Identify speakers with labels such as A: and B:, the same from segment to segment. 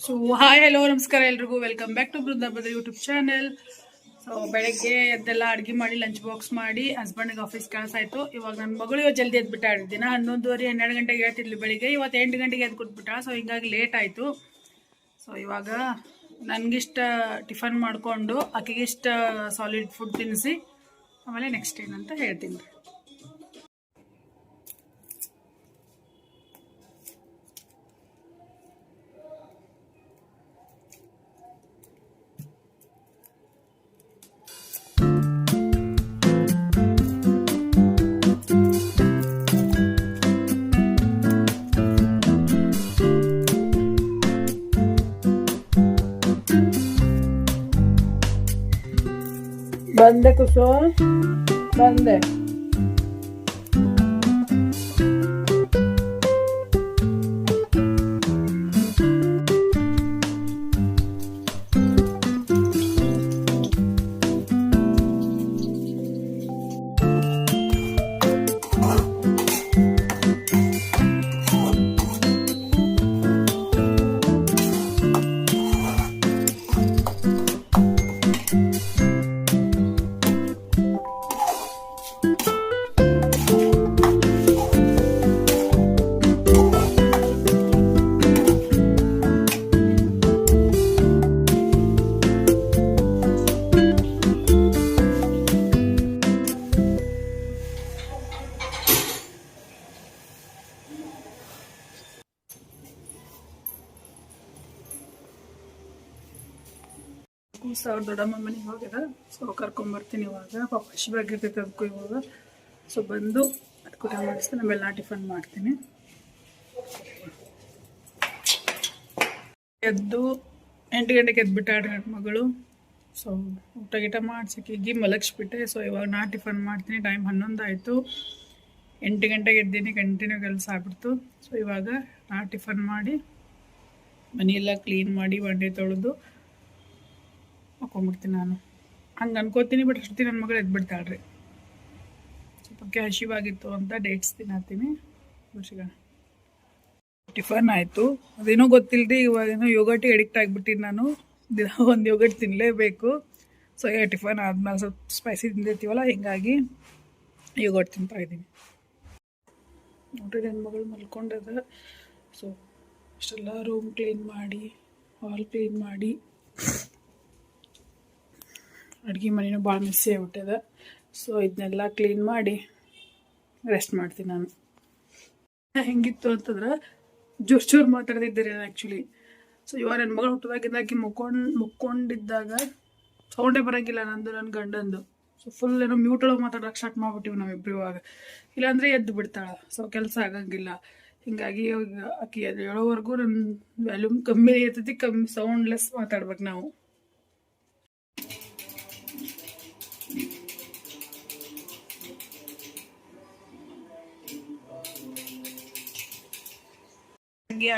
A: So hi hello ನಮಸ್ಕಾರ ಎಲ್ರಿಗೂ welcome back to ಬೃಂದಾಬದ ಯೂಟ್ಯೂಬ್ ಚಾನೆಲ್. ಸೊ ಬೆಳಗ್ಗೆ ಎದ್ದೆಲ್ಲ ಅಡುಗೆ ಮಾಡಿ ಲಂಚ್ ಬಾಕ್ಸ್ ಮಾಡಿ ಹಸ್ಬೆಂಡ್ಗೆ ಆಫೀಸ್ ಕೆಲಸ ಆಯಿತು. ಇವಾಗ ನನ್ನ ಮಗಳು ಇವತ್ತು ಜಲ್ದಿ ಎದ್ಬಿಟ್ಟಾಳ. ದಿನ 11:30 12 ಗಂಟೆಗೆ ಹೇಳ್ತಿದ್ಲು ಬೆಳಿಗ್ಗೆ, ಇವತ್ತು 8 ಗಂಟೆಗೆ ಎದ್ದು ಕೊಟ್ಬಿಟ್ಟ. ಸೊ ಹಿಂಗಾಗಿ ಲೇಟ್ ಆಯಿತು. ಸೊ ಇವಾಗ ನನಗಿಷ್ಟ ಟಿಫನ್ ಮಾಡಿಕೊಂಡು ಆಕೆಗಿಷ್ಟ ಸಾಲಿಡ್ ಫುಡ್ ತಿನ್ನಿಸಿ ಆಮೇಲೆ ನೆಕ್ಸ್ಟ್ ಏನಂತ ಹೇಳ್ತೀನಿ. ಬಂದೆ ಕುಸು ಬಂದೆ. ಅವ್ರ ದೊಡ್ಡಮ್ಮ ಮನೆಗೆ ಹೋಗ್ಯದ. ಸೊ ಕರ್ಕೊಂಬರ್ತೀನಿ ಇವಾಗ. ಪಾಪ ಹಸಿವಾಗಿರ್ತೈತೆ ಅದಕ್ಕೂ ಇವಾಗ. ಸೊ ಬಂದು ಅದಕ್ಕೆ ಊಟ ಮಾಡಿಸ್ತೀನಿ, ನಮ್ಮೆಲ್ಲ ಟಿಫನ್ ಮಾಡ್ತೀನಿ. ಎದ್ದು 8 ಗಂಟೆಗೆ ಎದ್ಬಿಟ್ಟಾಡ್ರಿ ನನ್ನ ಮಗಳು. ಸೊ ಊಟ ಗೀಟ ಮಾಡಿಸಿ ಮಲಗಿಸ್ಬಿಟ್ಟೆ. ಸೊ ಇವಾಗ ನಾ ಟಿಫನ್ ಮಾಡ್ತೀನಿ. ಟೈಮ್ 11 ಆಯಿತು. 8 ಗಂಟೆಗೆ ಎದ್ದೀನಿ, ಕಂಟಿನ್ಯೂ ಕೆಲಸ ಆಗ್ಬಿಡ್ತು. ಸೊ ಇವಾಗ ನಾ ಟಿಫನ್ ಮಾಡಿ ಮನೆಯೆಲ್ಲ ಕ್ಲೀನ್ ಮಾಡಿ ಬಂಡೆ ತೊಳೆದು ಹಾಕೊಂಡ್ಬಿಡ್ತೀನಿ. ನಾನು ಹಂಗೆ ಅನ್ಕೋತೀನಿ, ಬಟ್ ಅಷ್ಟೊತ್ತಿ ನನ್ನ ಮಗಳು ಎದ್ಬಿಡ್ತಾಳ್ರಿ. ಸ್ವಲ್ಪಕ್ಕೆ ಹಸಿವಾಗಿತ್ತು ಅಂತ ಡೇಟ್ಸ್ ತಿನ್ನತ್ತೀನಿ. ವರ್ಷಗ ಟಿಫನ್ ಆಯಿತು. ಅದೇನೋ ಗೊತ್ತಿಲ್ಲರಿ, ಇವಾಗೇನೋ ಯೋಗರ್ಟಿಗೆ ಅಡಿಕ್ಟ್ ಆಗಿಬಿಟ್ಟಿನಿ ನಾನು. ದಿನ ಒಂದು ಯೋಗರ್ಟ್ ತಿನ್ನಲೇಬೇಕು. ಸೊ ಈಗ ಟಿಫನ್ ಆದ್ಮೇಲೆ ಸ್ವಲ್ಪ ಸ್ಪೈಸಿ ತಿಂದಿರ್ತೀವಲ್ಲ, ಹಿಂಗಾಗಿ ಯೋಗರ್ಟ್ ತಿಂತಾಯಿದ್ದೀನಿ. ನೋಡ್ರಿ ನನ್ನ ಮಗಳು ಮಲ್ಕೊಂಡದ. ಸೊ ಅಷ್ಟೆಲ್ಲ ರೂಮ್ ಕ್ಲೀನ್ ಮಾಡಿ, ಹಾಲ್ ಕ್ಲೀನ್ ಮಾಡಿ, ಅಡುಗೆ ಮನೆಯೂ ಭಾಳ ಮಿಸ್ಸಿ ಆಗ್ಬಿಟ್ಟಿದೆ. ಸೊ ಇದನ್ನೆಲ್ಲ ಕ್ಲೀನ್ ಮಾಡಿ ರೆಸ್ಟ್ ಮಾಡ್ತೀನಿ ನಾನು. ಹೆಂಗಿತ್ತು ಅಂತಂದ್ರೆ ಜೋರು ಮಾತಾಡ್ತಿದ್ದೀರಿ ನಾನು ಆ್ಯಕ್ಚುಲಿ. ಸೊ ಇವಾಗ ನನ್ನ ಮಗಳು ಹುಟ್ಟಿದಾಗಿದ್ದಾಕಿ ಮುಕ್ಕೊಂಡಿದ್ದಾಗ ಸೌಂಡೇ ಬರೋಂಗಿಲ್ಲ ನಂದು, ನನ್ನ ಗಂಡಂದು. ಸೊ ಫುಲ್ ಏನೋ ಮ್ಯೂಟೊಳಗೆ ಮಾತಾಡೋಕೆ ಸ್ಟಾರ್ಟ್ ಮಾಡ್ಬಿಟ್ಟಿವಿ ನಾವಿಬ್ರು ಇವಾಗ. ಇಲ್ಲಾಂದರೆ ಎದ್ದು ಬಿಡ್ತಾಳೆ. ಸೊ ಕೆಲಸ ಆಗಂಗಿಲ್ಲ. ಹೀಗಾಗಿ ಆಕಿ ಅದು ಹೇಳೋವರೆಗೂ ನನ್ನ ವ್ಯಾಲ್ಯೂಮ್ ಕಮ್ಮಿ ಇರ್ತೈತಿ. ಕಮ್ಮಿ ಸೌಂಡ್ಲೆಸ್ ಮಾತಾಡ್ಬೇಕು ನಾವು.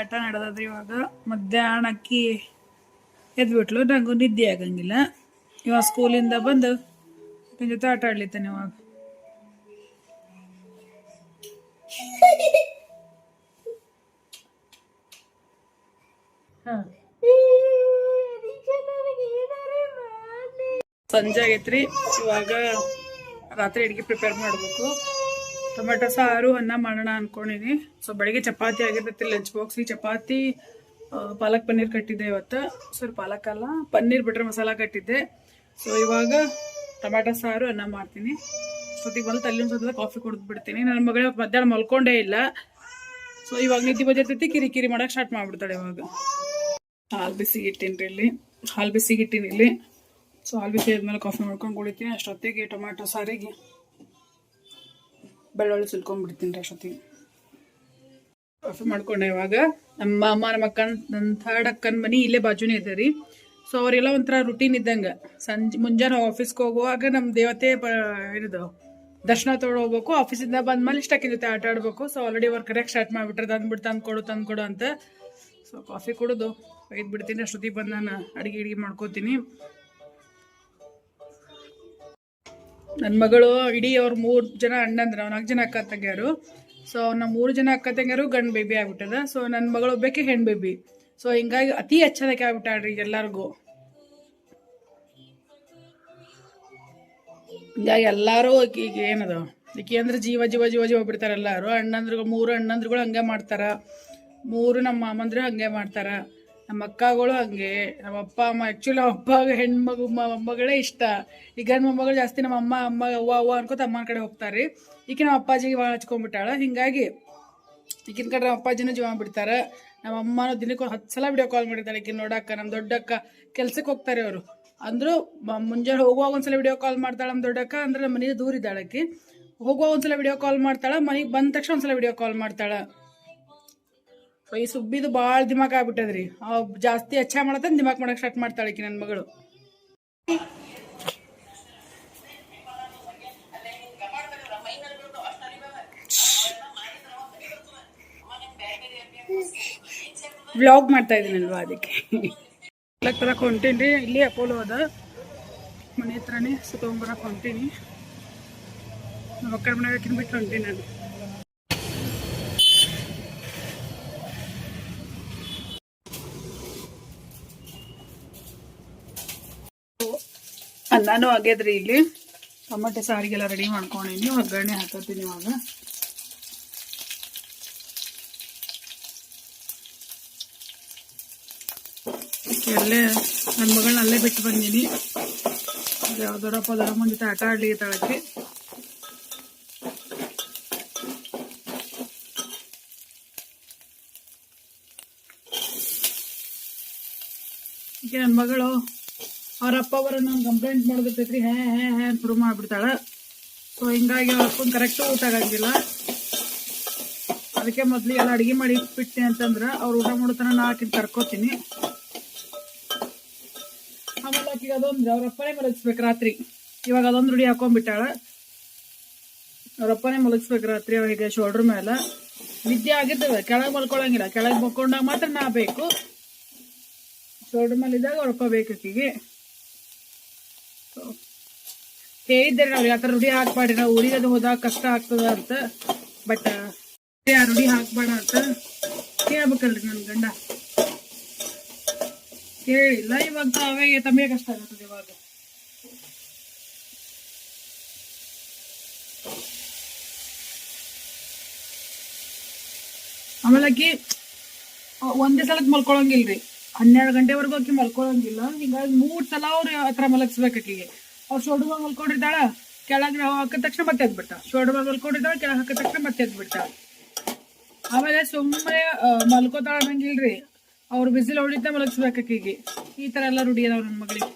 A: ಆಟ ನಡೆದ್ರಿ ಇವಾಗ. ಮಧ್ಯಾಹ್ನ ಅಕ್ಕಿ ಎದ್ಬಿಟ್ಲು, ನನಗೂ ನಿದ್ದೆ ಆಗಂಗಿಲ್ಲ. ಇವಾಗ ಸ್ಕೂಲಿಂದ ಬಂದು ನನ್ನ ಜೊತೆ ಆಟ ಆಡ್ಲಿತ್ತಾನೆ ಇವಾಗ. ಸಂಜೆ ಆಗೈತ್ರಿ. ಇವಾಗ ರಾತ್ರಿ ಅಡುಗೆ ಪ್ರಿಪೇರ್ ಮಾಡಬೇಕು. ಟೊಮೆಟೊ ಸಾರು ಅನ್ನ ಮಾಡೋಣ ಅನ್ಕೊಂಡಿನಿ. ಸೊ ಬೆಳಿಗ್ಗೆ ಚಪಾತಿ ಆಗಿರ್ತೈತಿ ಲಂಚ್ ಬಾಕ್ಸಿಗೆ. ಚಪಾತಿ ಪಾಲಕ್ ಪನ್ನೀರ್ ಕಟ್ಟಿದ್ದೆ ಇವತ್ತು. ಸ್ವಲ್ಪ ಪಾಲಕ್ ಅಲ್ಲ, ಪನ್ನೀರ್ ಬಿಟ್ರೆ ಮಸಾಲ ಕಟ್ಟಿದ್ದೆ. ಸೊ ಇವಾಗ ಟೊಮೆಟೊ ಸಾರು ಅನ್ನ ಮಾಡ್ತೀನಿ. ಜೊತೆಗೆ ಬಂದು ತಲೆ ಒಂದ್ಸಲ ಕಾಫಿ ಕುಡಿದು ಬಿಡ್ತೀನಿ. ನನ್ನ ಮಗಳ ಮಧ್ಯಾಹ್ನ ಮಲ್ಕೊಂಡೇ ಇಲ್ಲ. ಸೊ ಇವಾಗ ನಿದ್ದೆ ಬಂದಿರ್ತೈತಿ, ಕಿರಿಕಿರಿ ಮಾಡೋಕೆ ಸ್ಟಾರ್ಟ್ ಮಾಡಿಬಿಡ್ತಾಳೆ ಇವಾಗ. ಹಾಲು ಬಿಸಿಗೆ ಇಟ್ಟಿನಿ ಇಲ್ಲಿ. ಸೊ ಹಾಲು ಬಿಸಿ ಆದ್ಮೇಲೆ ಕಾಫಿ ಮಾಡ್ಕೊಂಡು ಕುಡಿತೀನಿ. ಅಷ್ಟೊತ್ತಿಗೆ ಟೊಮೆಟೊ ಸಾರಿಗೆ ಬೆಳ್ಳುಳ್ಳಿ ಸುಲ್ಕೊಂಡ್ಬಿಡ್ತೀನಿ. ಅಷ್ಟೊತ್ತಿಗೆ ಕಾಫಿ ಮಾಡ್ಕೊಂಡೆ. ಇವಾಗ ನಮ್ಮ ಅಮ್ಮ ನಮ್ಮ ಅಕ್ಕನ ನನ್ನ ಥರ್ಡ್ ಅಕ್ಕನ ಮನೆ ಇಲ್ಲೇ ಬಾಜುನೇ ಇದೆ ರೀ. ಸೊ ಅವರೆಲ್ಲ ಒಂಥರ ರುಟೀನ್ ಇದ್ದಂಗೆ. ಮುಂಜಾನೆ ಆಫೀಸ್ಗೆ ಹೋಗುವಾಗ ನಮ್ಮ ದೇವತೆ ಏನಿದು ದರ್ಶನ ತೊಗೊಳ್ಬೇಕು. ಆಫೀಸಿಂದ ಬಂದ್ಮೇಲೆ ಇಷ್ಟಕ್ಕೆ ಜೊತೆ ಆಟ ಆಡಬೇಕು. ಸೊ ಆಲ್ರೆಡಿ ಅವ್ರು ಕರೆಕ್ಟ್ ಸ್ಟಾರ್ಟ್ ಮಾಡಿಬಿಟ್ರೆ ತಂದ್ಕೊಡು ಅಂತ. ಸೊ ಕಾಫಿ ಕುಡಿದು ಒಯ್ದು ಬಿಡ್ತೀನಿ. ಅಷ್ಟೊತ್ತಿಗೆ ಬಂದು ನಾನು ಅಡುಗೆ ಮಾಡ್ಕೋತೀನಿ. ನನ್ನ ಮಗಳು ಇಡೀ ಅವ್ರು 3 ಜನ ಅಣ್ಣಂದ್ರೆ, 4 ಜನ ಅಕ್ಕ ತಂಗಿಯರು. ಸೊ ನಮ್ಮ 3 ಜನ ಅಕ್ಕ ತಂಗಿಯರು ಗಂಡು ಬೇಬಿ ಆಗ್ಬಿಟ್ಟದ. ಸೊ ನನ್ನ ಮಗಳು ಒಬ್ಬಾಕಿ ಹೆಣ್ಣು ಬೇಬಿ. ಸೊ ಹಿಂಗಾಗಿ ಅತಿ ಹಚ್ಚದಕ್ಕೆ ಆಗ್ಬಿಟ್ಟಾಳ್ರಿ ಈಗ ಎಲ್ಲರಿಗೂ. ಹಿಂಗಾಗಿ ಎಲ್ಲಾರು ಈಗ ಏನದ ಈಕೆ ಅಂದ್ರೆ ಜೀವ ಜೀವ ಜೀವ ಜೀವ ಬಿಡ್ತಾರ ಎಲ್ಲಾರು. ಅಣ್ಣಂದ್ರುಗಳು 3 ಅಣ್ಣಂದ್ರುಗಳು ಹಂಗೆ ಮಾಡ್ತಾರ, 3 ನಮ್ಮ ಮಾಮಂದ್ರು ಹಂಗೆ ಮಾಡ್ತಾರ, ನಮ್ಮ ಅಕ್ಕಗಳು ಹಂಗೆ, ನಮ್ಮ ಅಪ್ಪ ಅಮ್ಮ ಆ್ಯಕ್ಚುಲಿ ನಮ್ಮ ಅಪ್ಪಾಗ ಹೆಣ್ಮಗು ಮೊಮ್ಮಗಳೇ ಇಷ್ಟ. ಈಗ ಗಂಡು ಮೊಮ್ಮಗಳು ಜಾಸ್ತಿ ನಮ್ಮ ಅಮ್ಮ ಅವ್ವ ಅವ್ವ ಅನ್ಕೋತ ಅಮ್ಮನ ಕಡೆ ಹೋಗ್ತಾರೆ. ಈಗ ನಮ್ಮ ಅಪ್ಪಾಜಿಗೆ ಭಾಳ ಹಚ್ಕೊಂಡ್ಬಿಟ್ಟಾಳ. ಹಿಂಗಾಗಿ ಈಗಿನ ಕಡೆ ನಮ್ಮ ಅಪ್ಪಾಜಿನೂ ಜೀವ ಬಿಡ್ತಾರೆ. ನಮ್ಮ ಅಮ್ಮನೂ ದಿನಕ್ಕೆ 10 ಸಲ ವಿಡಿಯೋ ಕಾಲ್ ಮಾಡಿರ್ತಾಳೆ ಈಗಿನ ನೋಡಕ್ಕ. ನಮ್ಮ ದೊಡ್ಡಕ್ಕ ಕೆಲ್ಸಕ್ಕೆ ಹೋಗ್ತಾರೆ ಅವರು, ಅಂದರೂ ಮುಂಜಾನೆ ಹೋಗುವಾಗ ಒಂದ್ಸಲ ವಿಡಿಯೋ ಕಾಲ್ ಮಾಡ್ತಾಳೆ ನಮ್ಮ ದೊಡ್ಡಕ್ಕ. ಅಂದ್ರೆ ನಮ್ಮ ಮನೆ ದೂರ ಇದ್ದಾಳಕ್ಕೆ. ಹೋಗುವಾಗ ಒಂದ್ಸಲ ವಿಡಿಯೋ ಕಾಲ್ ಮಾಡ್ತಾಳೆ, ಮನೆಗೆ ಬಂದ ತಕ್ಷಣ ಒಂದ್ಸಲ ವಿಡಿಯೋ ಕಾಲ್ ಮಾಡ್ತಾಳೆ. ಸೊ ಈ ಸುಬ್ಬಿದು ಭಾಳ ದಿಮಾಕ್ ಆಗ್ಬಿಟ್ಟದ್ರಿ. ಜಾಸ್ತಿ ಹೆಚ್ಚ ಮಾಡತ್ತ ದಿಮಾಕ್ ಮಾಡಕ್ ಸ್ಟಾರ್ಟ್ ಮಾಡ್ತಾಳೆ ಈಕಿ ನನ್ನ ಮಗಳು. ವ್ಲಾಗ್ ಮಾಡ್ತಾ ಇದ್ದೀನಲ್ವಾ ಅದಕ್ಕೆ ತರಕ್ಕೆ ಹೊಂಟೀನಿ. ಇಲ್ಲಿ ಅಪೋಲೋ ಅದ ಮನೆ ಹತ್ರನೇ. ಸೊ ತೊಗೊಂಬರಕ್ಕೆ ಹೊಂಟೀನಿ. ನಮ್ಮ ಅಕ್ಕರ ಮನೆಗೆ ಬಿಟ್ಟು ಹೊಂಟೀನಿ ನಾನು. ಅನ್ನನೂ ಆಗ್ಯದ್ರಿ. ಇಲ್ಲಿ ಟೊಮೆಟೊ ಸಾರಿಗೆಲ್ಲ ರೆಡಿ ಮಾಡ್ಕೊಂಡಿನಿ. ಒಗ್ಗರಣೆ ಹಾಕೋತೀನಿ ಇವಾಗ. ಅಲ್ಲೇ ನನ್ನ ಮಗಳನ್ನ ಅಲ್ಲೇ ಬಿಟ್ಟು ಬಂದೀನಿ. ದೊಡ್ಡಪ್ಪ ದೊಡ್ಡಮ್ಮನ ಜೊತೆ ಆಟ ಆಡ್ಲಿಕ್ಕೆ ತಾಳಕ್ಕೆ. ಈಗ ನನ್ನ ಮಗಳು ಅವ್ರ ಅಪ್ಪ ಬರೋಣ ಕಂಪ್ಲೇಂಟ್ ಮಾಡೋದಿರ್ತೈತ್ರಿ. ಹೇ ಹೇ ಹೇ ಶುರು ಮಾಡ್ಬಿಡ್ತಾಳ. ಸೊ ಹಿಂಗಾಗಿ ಅಪ್ಪನ ಕರೆಕ್ಟು ಊಟ ಆಗಂಗಿಲ್ಲ. ಅದಕ್ಕೆ ಮೊದ್ಲು ಎಲ್ಲ ಅಡುಗೆ ಮಾಡಿ ಇಟ್ಬಿಟ್ಟೆ ಅಂತಂದ್ರೆ ಅವ್ರು ಊಟ ಮಾಡೋತನ ನಾ ಆಕಿನ ಕರ್ಕೋತೀನಿ. ಆಮೇಲೆ ಆಕಿಗೆ ಅದೊಂದು ಅವ್ರಪ್ಪನೇ ಮಲಗಿಸ್ಬೇಕು ರಾತ್ರಿ. ಇವಾಗ ಅದೊಂದು ರೂಢಿ ಹಾಕೊಂಡ್ಬಿಟ್ಟಾಳ. ಅವ್ರಪ್ಪನೇ ಮಲಗಿಸ್ಬೇಕು ರಾತ್ರಿ. ಅವಾಗ ಶೋಲ್ಡ್ರ್ ಮೇಲೆ ನಿದ್ದೆ ಆಗಿರ್ತದೆ, ಕೆಳಗೆ ಮಲ್ಕೊಳಂಗಿಲ್ಲ. ಕೆಳಗೆ ಮಲ್ಕೊಂಡಾಗ ಮಾತ್ರ ನಾ ಬೇಕು. ಶೋಲ್ಡ್ರ್ ಮೇಲೆ ಇದ್ದಾಗ ಅವ್ರಪ್ಪ ಬೇಕು ಆಕಿಗೆ. ಹೇಳಿದ್ದಾರೆ ನಾವು ಯಾವ ಥರ ರೂಢಿ ಹಾಕ್ಬಾಡಿ, ನಾವು ಊರಿಗೆ ಅದು ಹೋದಾಗ ಕಷ್ಟ ಆಗ್ತದ ಅಂತ. ಬಟ್ ಆ ರೂಢಿ ಹಾಕ್ಬೇಡ ಅಂತ ಕೇಳ್ಬೇಕಲ್ರಿ ನನ್ನ ಗಂಡ. ಕೇಳಿಲ್ಲ. ಇವಾಗ ತಾವೇ ತಮಗೆ ಕಷ್ಟ ಆಗ್ತದೆ ಇವಾಗ. ಆಮೇಲೆ ಆಕಿ ಒಂದೇ ಸಲಕ್ಕೆ ಮಲ್ಕೊಳಂಗಿಲ್ರಿ. 12 ಗಂಟೆವರೆಗೂ ಆಕಿ ಮಲ್ಕೊಳಂಗಿಲ್ಲ. ಹಿಂಗಾಗಿ 3 ಸಲ ಅವ್ರು ಹತ್ರ ಮಲಗಿಸ್ಬೇಕು ಆಕಿಗೆ. ಅವ್ರು ಶೋಲ್ಡ್ರ್ ಮೇಲೆ ಮಲ್ಕೊಂಡಿರ್ತಾಳ, ಕೆಳಗೆ ಹಾಕಿದ ತಕ್ಷಣ ಮತ್ತೆ ಎದ್ಬಿಟ್ಟ. ಶೋಲ್ಡ್ರ್ ಮೇಲೆ ಮಲ್ಕೊಂಡಿರ್ತಾಳ, ಕೆಳಗೆ ಹಾಕಿದ ತಕ್ಷಣ ಮತ್ತೆ ಎದ್ಬಿಟ್ಟ. ಆಮೇಲೆ ಸುಮ್ಮನೆ ಮಲ್ಕೋತಾಳ ಅನ್ನಂಗಿಲ್ರಿ. ಅವ್ರು ಬಿಸಿಲು ಹೊಡಿತಾ ಮಲಗಿಸ್ಬೇಕು ಆಕಿಗೆ. ಈ ಥರ ಎಲ್ಲ ರೂಢಿ ಅದಾವ ನನ್ನ ಮಗಳಿಗೆ.